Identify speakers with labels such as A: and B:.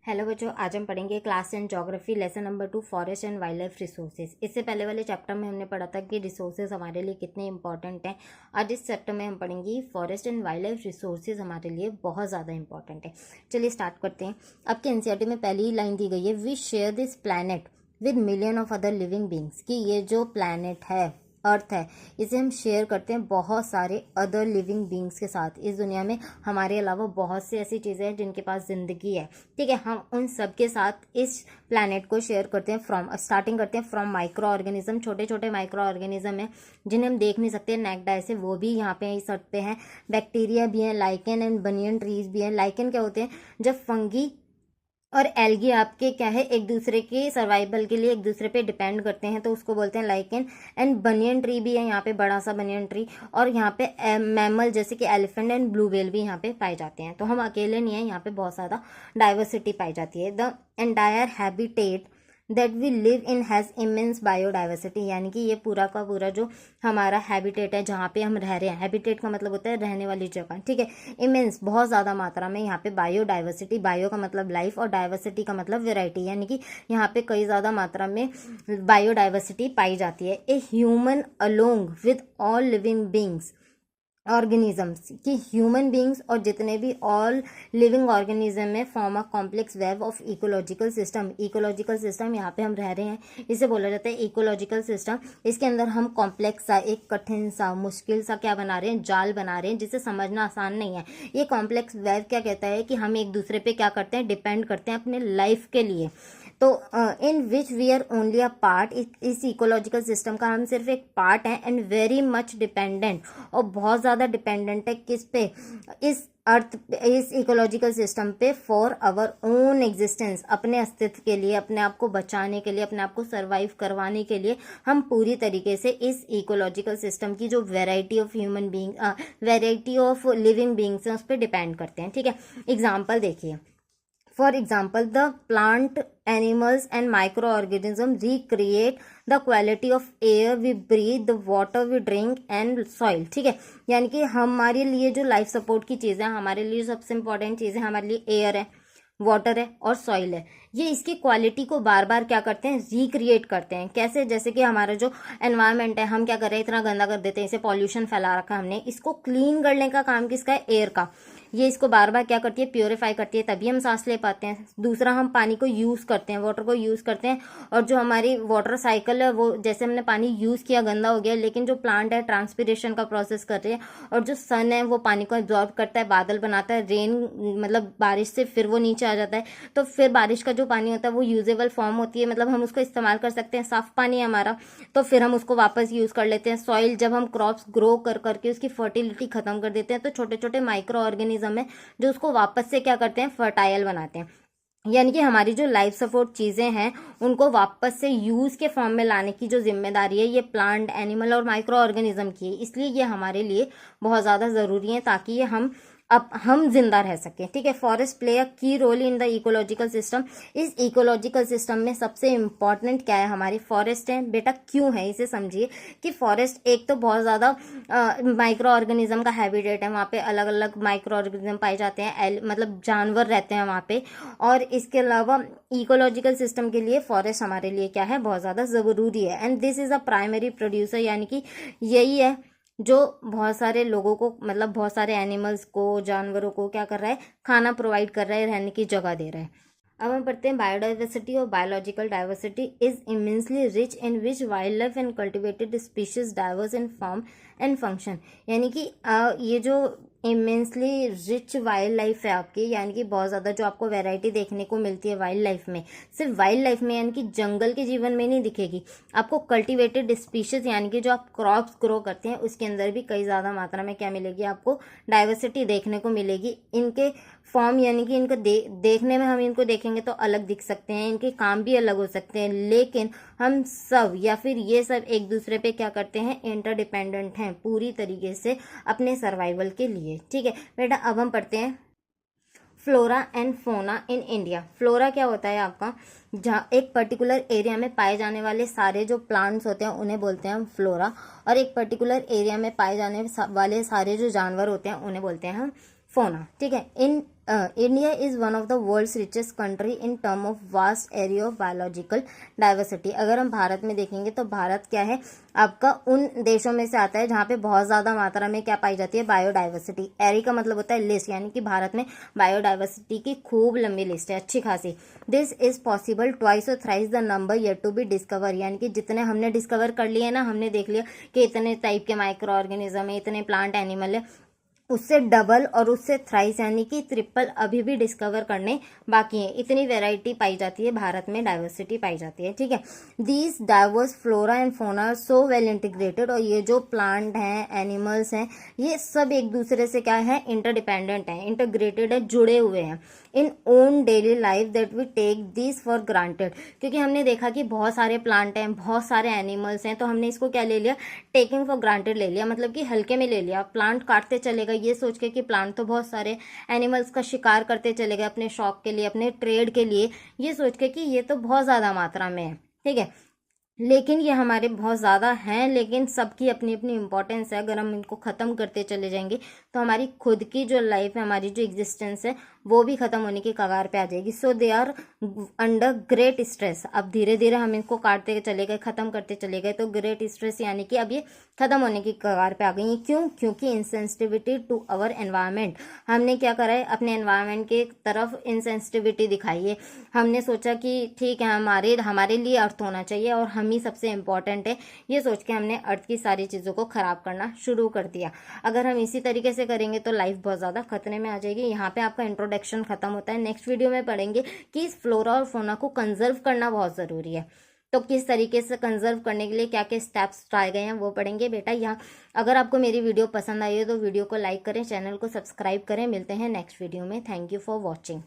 A: Hello बच्चों, आज हम पढ़ेंगे class 10 geography lesson number 2 forest and wild life resources. इससे पहले वाले चैप्टर में हमने पढ़ा था कि रिसोर्सेज हमारे लिए कितने इंपॉर्टेंट हैं। आज इस चैप्टर में हम पढ़ेंगे forest and wild life resources हमारे लिए बहुत ज़्यादा इंपॉर्टेंट है। चलिए स्टार्ट करते हैं। आपके एनसीईआरटी में पहली ही लाइन दी गई है, we share this planet with million of other living beings, कि ये जो प्लैनेट है, अर्थ है, इसे हम शेयर करते हैं बहुत सारे अदर लिविंग बींग्स के साथ। इस दुनिया में हमारे अलावा बहुत सी ऐसी चीज़ें हैं जिनके पास ज़िंदगी है, ठीक है। हम उन सब के साथ इस प्लैनेट को शेयर करते हैं। स्टार्टिंग करते हैं फ्रॉम माइक्रो ऑर्गेनिज्म। छोटे छोटे माइक्रो ऑर्गेनिज्म हैं जिन्हें हम देख नहीं सकते, नेक्ड आई से, वो भी यहाँ पे इस अर्थ पे हैं। बैक्टीरिया भी हैं, लाइकेन एंड बनियन ट्रीज भी हैं। लाइकेन क्या होते हैं? जब फंगी और एल्गी आपके क्या है, एक दूसरे के सर्वाइवल के लिए एक दूसरे पे डिपेंड करते हैं, तो उसको बोलते हैं लाइकेन। एंड बनियन ट्री भी है यहाँ पे, बड़ा सा बनियन ट्री। और यहाँ पे मैमल जैसे कि एलिफेंट एंड ब्लू व्हेल भी यहाँ पे पाए जाते हैं। तो हम अकेले नहीं है, यहाँ पे बहुत ज़्यादा डाइवर्सिटी पाई जाती है। The entire habitat that we live in has immense biodiversity, यानी कि ये पूरा का पूरा जो हमारा हैबिटेट है, जहाँ पे हम रह रहे हैं, हैबिटेट का मतलब होता है रहने वाली जगह, ठीक है। इमेंस बहुत ज़्यादा मात्रा में यहाँ पे बायोडाइवर्सिटी, बायो का मतलब लाइफ और डाइवर्सिटी का मतलब वेराइटी, यानी कि यहाँ पे कई ज़्यादा मात्रा में बायोडाइवर्सिटी पाई जाती है। A human along with all living beings organisms, कि ह्यूमन बींग्स और जितने भी ऑल लिविंग ऑर्गेनिज्म में form a complex web of ecological system. Ecological system, यहाँ पे हम रह रहे हैं, इसे बोला जाता है इकोलॉजिकल सिस्टम। इसके अंदर हम कॉम्प्लेक्स सा, एक कठिन सा, मुश्किल सा क्या बना रहे हैं, जाल बना रहे हैं, जिसे समझना आसान नहीं है। ये कॉम्प्लेक्स वेब क्या कहता है कि हम एक दूसरे पे क्या करते हैं, डिपेंड करते हैं अपने लाइफ के लिए। तो in which we are only a part, इस इकोलॉजिकल सिस्टम का हम सिर्फ एक पार्ट हैं। एंड वेरी मच डिपेंडेंट, और बहुत ज़्यादा डिपेंडेंट है किस पे, इस अर्थ, इस इकोलॉजिकल सिस्टम पे, फॉर आवर ओन एग्जिस्टेंस, अपने अस्तित्व के लिए, अपने आप को बचाने के लिए, अपने आप को सर्वाइव करवाने के लिए हम पूरी तरीके से इस इकोलॉजिकल सिस्टम की जो variety of human being, variety of living beings हैं, उस पर डिपेंड करते हैं, ठीक है। एग्जाम्पल देखिए, for example, the plant, animals and microorganisms recreate the quality of air we breathe, the water we drink and soil, ठीक है। यानी कि हमारे लिए जो लाइफ सपोर्ट की चीज़ें, हमारे लिए सबसे इंपॉर्टेंट चीज़ें हमारे लिए एयर है, वाटर है और सॉइल है। ये इसकी क्वालिटी को बार बार क्या करते हैं, रिक्रिएट करते हैं। कैसे? जैसे कि हमारा जो एनवायरनमेंट है, हम क्या कर रहे हैं, इतना गंदा कर देते हैं, इसे पॉल्यूशन फैला रखा है हमने, इसको क्लीन करने का काम किसका है, एयर का। ये इसको बार बार क्या करती है, प्योरीफाई करती है, तभी हम सांस ले पाते हैं। दूसरा, हम पानी को यूज़ करते हैं, वाटर को यूज़ करते हैं, और जो हमारी वाटर साइकिल है, वो जैसे हमने पानी यूज़ किया, गंदा हो गया, लेकिन जो प्लांट है ट्रांसपिरेशन का प्रोसेस कर रही है, और जो सन है वो पानी को एब्जॉर्ब करता है, बादल बनाता है, रेन मतलब बारिश से फिर वो नीचे आ जाता है, तो फिर बारिश का जो पानी होता है वो यूजेबल फॉर्म होती है, मतलब हम उसको इस्तेमाल कर सकते हैं, साफ पानी है हमारा, तो फिर हम उसको वापस यूज़ कर लेते हैं। सॉइल, जब हम क्रॉप्स ग्रो कर करके उसकी फर्टिलिटी खत्म कर देते हैं, तो छोटे छोटे माइक्रो ऑर्गेनिज्म है जो उसको वापस से क्या करते हैं, फर्टाइल बनाते हैं। यानी कि हमारी जो लाइफ सपोर्ट चीज़ें हैं उनको वापस से यूज़ के फॉर्म में लाने की जो जिम्मेदारी है, ये प्लांट, एनिमल और माइक्रो ऑर्गेनिज्म की है। इसलिए ये हमारे लिए बहुत ज़्यादा ज़रूरी है, ताकि ये हम जिंदा रह सकें, ठीक है। Forest play a key role in the ecological system. इस इकोलॉजिकल सिस्टम में सबसे इम्पॉर्टेंट क्या है, हमारी फॉरेस्ट है। बेटा क्यों है, इसे समझिए कि फॉरेस्ट एक तो बहुत ज़्यादा माइक्रो ऑर्गेनिज्म का हैबिटेट है, वहाँ पे अलग अलग माइक्रो ऑर्गेनिज्म पाए जाते हैं, मतलब जानवर रहते हैं वहाँ पे। और इसके अलावा इकोलॉजिकल सिस्टम के लिए फॉरेस्ट हमारे लिए क्या है, बहुत ज़्यादा ज़रूरी है। And this is a primary producer, यानी कि यही है जो बहुत सारे लोगों को, मतलब बहुत सारे एनिमल्स को, जानवरों को क्या कर रहा है, खाना प्रोवाइड कर रहा है, रहने की जगह दे रहा है। अब हम पढ़ते हैं बायोडाइवर्सिटी और biological diversity is immensely rich in which wild life and cultivated species diverse in form and function. यानी कि ये जो इमेंसली रिच वाइल्ड लाइफ है आपकी, यानी कि बहुत ज़्यादा जो आपको वैरायटी देखने को मिलती है वाइल्ड लाइफ में, सिर्फ वाइल्ड लाइफ में यानी कि जंगल के जीवन में नहीं दिखेगी आपको। कल्टिवेटेड स्पीशीज यानी कि जो आप क्रॉप्स ग्रो करते हैं उसके अंदर भी कई ज़्यादा मात्रा में क्या मिलेगी, आपको डाइवर्सिटी देखने को मिलेगी। इनके फॉर्म, यानी कि इनको देखने में हम इनको देखेंगे तो अलग दिख सकते हैं, इनके काम भी अलग हो सकते हैं, लेकिन हम सब या फिर ये सब एक दूसरे पे क्या करते हैं, इंटरडिपेंडेंट हैं पूरी तरीके से अपने सर्वाइवल के लिए, ठीक है। बेटा अब हम पढ़ते हैं फ्लोरा एंड फोना इन इंडिया। फ्लोरा क्या होता है आपका, जहाँ एक पर्टिकुलर एरिया में पाए जाने वाले सारे जो प्लांट्स होते हैं उन्हें बोलते हैं हम फ्लोरा, और एक पर्टिकुलर एरिया में पाए जाने वाले सारे जो जानवर होते हैं उन्हें बोलते हैं हम फोना, ठीक है। In India is one of the world's richest country in term of vast area of biological diversity. अगर हम भारत में देखेंगे तो भारत क्या है, आपका उन देशों में से आता है जहाँ पे बहुत ज़्यादा मात्रा में क्या पाई जाती है, बायोडाइवर्सिटी। एरी का मतलब होता है लिस्ट, यानी कि भारत में बायोडाइवर्सिटी की खूब लंबी लिस्ट है, अच्छी खासी। दिस इज पॉसिबल ट्वाइस और thrice the number yet to be discover, यानी कि जितने हमने डिस्कवर कर लिए ना, हमने देख लिया कि इतने टाइप के माइक्रो ऑर्गेनिज्म है, इतने प्लांट एनिमल है, उससे डबल और उससे थ्राइस यानी कि ट्रिपल अभी भी डिस्कवर करने बाकी है। इतनी वैरायटी पाई जाती है भारत में, डाइवर्सिटी पाई जाती है, ठीक है। These diverse flora and fauna are so well integrated, और ये जो प्लांट हैं, एनिमल्स हैं, ये सब एक दूसरे से क्या है, इंटरडिपेंडेंट है, इंटीग्रेटेड है, जुड़े हुए हैं in own daily life that we take this for granted. क्योंकि हमने देखा कि बहुत सारे प्लांट हैं, बहुत सारे एनिमल्स हैं, तो हमने इसको क्या ले लिया, टेकिंग फॉर ग्रांटेड ले लिया, मतलब कि हल्के में ले लिया। प्लांट काटते चले गए ये सोच के कि प्लांट तो बहुत सारे, एनिमल्स का शिकार करते चले गए अपने शौक के लिए, अपने ट्रेड के लिए, ये सोच के कि ये तो बहुत ज़्यादा मात्रा में है, ठीक है। लेकिन ये हमारे बहुत ज़्यादा हैं, लेकिन सबकी अपनी अपनी इंपॉर्टेंस है। अगर हम इनको ख़त्म करते चले जाएंगे तो हमारी खुद की जो लाइफ है, हमारी जो एग्जिस्टेंस है, वो भी ख़त्म होने की कगार पे आ जाएगी। So they are under great stress. अब धीरे धीरे हम इनको काटते चले गए, ख़त्म करते चले गए, तो ग्रेट स्ट्रेस यानी कि अब ये ख़त्म होने की कगार पे आ गई। क्यों? क्योंकि इनसेंसिटिविटी टू अवर एनवायरनमेंट, हमने क्या करा है, अपने एनवायरनमेंट के तरफ इनसेंसिटिविटी दिखाई है। हमने सोचा कि ठीक है, हमारे लिए अर्थ होना चाहिए और हम ही सबसे इम्पोर्टेंट है, ये सोच के हमने अर्थ की सारी चीज़ों को ख़राब करना शुरू कर दिया। अगर हम इसी तरीके से करेंगे तो लाइफ बहुत ज़्यादा खतरे में आ जाएगी। यहाँ पे आपका इंट्रोडक्शन खत्म होता है। नेक्स्ट वीडियो में पढ़ेंगे कि इस फ्लोरा और फोना को कंजर्व करना बहुत ज़रूरी है, तो किस तरीके से कंजर्व करने के लिए क्या क्या स्टेप्स उठाए गए हैं वो पढ़ेंगे बेटा यहाँ। अगर आपको मेरी वीडियो पसंद आई है तो वीडियो को लाइक करें, चैनल को सब्सक्राइब करें। मिलते हैं नेक्स्ट वीडियो में। Thank you for watching.